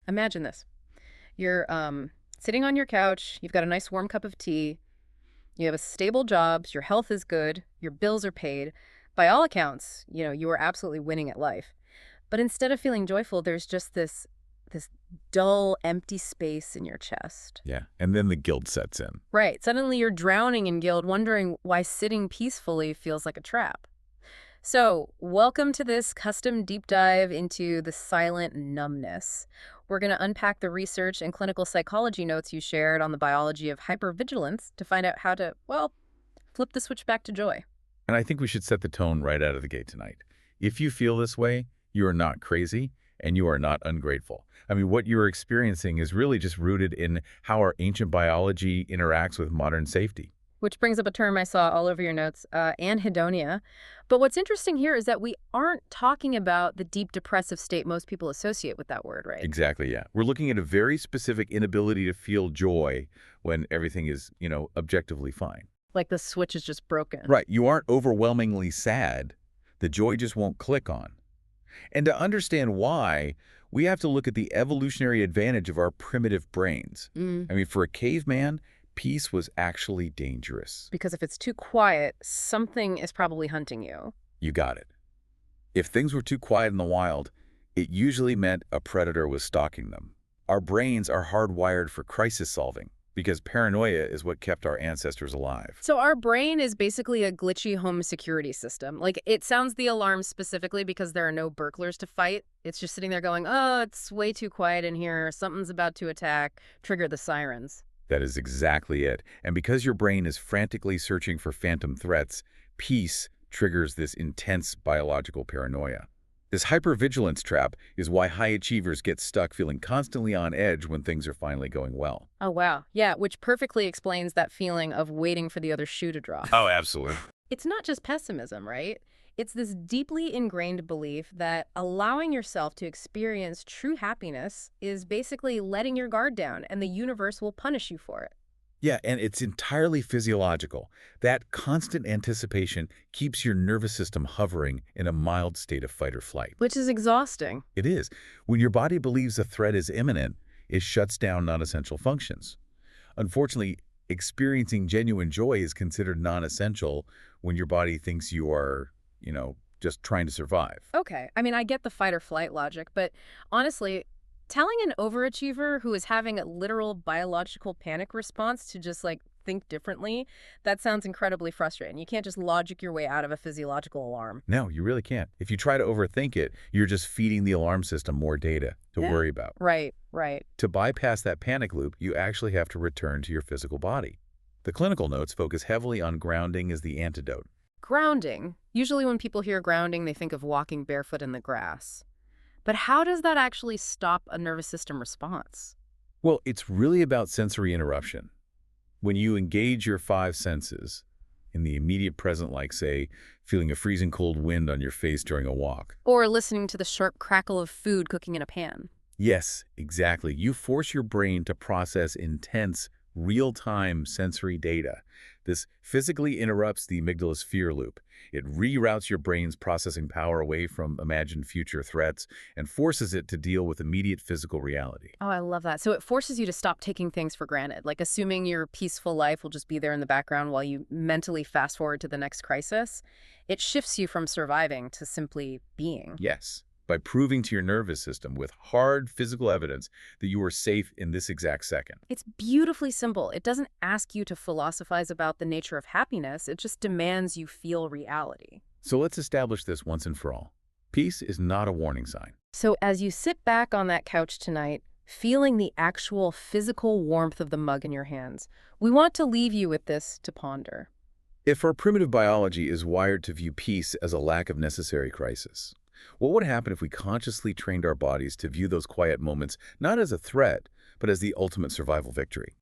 Imagine this. You're sitting on your couch, you've got a nice warm cup of tea, you have a stable job, your health is good, your bills are paid. By all accounts, you are absolutely winning at life. But instead of feeling joyful, there's just this dull, empty space in your chest. Yeah, and then the guilt sets in. Right. Suddenly you're drowning in guilt, wondering why sitting peacefully feels like a trap. So, welcome to this custom deep dive into the silent numbness. We're going to unpack the research and clinical psychology notes you shared on the biology of hypervigilance to find out how to, well, flip the switch back to joy. And I think we should set the tone right out of the gate tonight. If you feel this way, you are not crazy and you are not ungrateful. I mean, what you're experiencing is really just rooted in how our ancient biology interacts with modern safety. Which brings up a term I saw all over your notes, anhedonia. But what's interesting here is that we aren't talking about the deep depressive state most people associate with that word, right? Exactly, yeah. We're looking at a very specific inability to feel joy when everything is, objectively fine. Like the switch is just broken. Right. You aren't overwhelmingly sad. The joy just won't click on. And to understand why, we have to look at the evolutionary advantage of our primitive brains. I mean, for a caveman, peace was actually dangerous. Because if it's too quiet, something is probably hunting you. You got it. If things were too quiet in the wild, it usually meant a predator was stalking them. Our brains are hardwired for crisis solving because paranoia is what kept our ancestors alive. So our brain is basically a glitchy home security system. Like, it sounds the alarm specifically because there are no burglars to fight. It's just sitting there going, oh, it's way too quiet in here. Something's about to attack. Trigger the sirens. That is exactly it. And because your brain is frantically searching for phantom threats, peace triggers this intense biological paranoia. This hypervigilance trap is why high achievers get stuck feeling constantly on edge when things are finally going well. Oh, wow. Yeah, which perfectly explains that feeling of waiting for the other shoe to drop. Oh, absolutely. It's not just pessimism, right? It's this deeply ingrained belief that allowing yourself to experience true happiness is basically letting your guard down, and the universe will punish you for it. Yeah, and it's entirely physiological. That constant anticipation keeps your nervous system hovering in a mild state of fight or flight. Which is exhausting. It is. When your body believes a threat is imminent, it shuts down non-essential functions. Unfortunately, experiencing genuine joy is considered non-essential when your body thinks you are, just trying to survive. Okay, I mean, I get the fight or flight logic, but honestly, telling an overachiever who is having a literal biological panic response to just think differently, that sounds incredibly frustrating. You can't just logic your way out of a physiological alarm. No, you really can't. If you try to overthink it, you're just feeding the alarm system more data to worry about. Right, right. To bypass that panic loop, you actually have to return to your physical body. The clinical notes focus heavily on grounding as the antidote. Grounding. Usually when people hear grounding, they think of walking barefoot in the grass. But how does that actually stop a nervous system response? Well, it's really about sensory interruption. When you engage your five senses in the immediate present, like, say, feeling a freezing cold wind on your face during a walk. Or listening to the sharp crackle of food cooking in a pan. Yes, exactly. You force your brain to process intense, real-time sensory data. This physically interrupts the amygdala's fear loop. It reroutes your brain's processing power away from imagined future threats and forces it to deal with immediate physical reality. Oh, I love that. So it forces you to stop taking things for granted, like assuming your peaceful life will just be there in the background while you mentally fast forward to the next crisis. It shifts you from surviving to simply being. Yes, by proving to your nervous system with hard physical evidence that you are safe in this exact second. It's beautifully simple. It doesn't ask you to philosophize about the nature of happiness. It just demands you feel reality. So let's establish this once and for all. Peace is not a warning sign. So as you sit back on that couch tonight, feeling the actual physical warmth of the mug in your hands, we want to leave you with this to ponder. If our primitive biology is wired to view peace as a lack of necessary crisis, what would happen if we consciously trained our bodies to view those quiet moments not as a threat, but as the ultimate survival victory?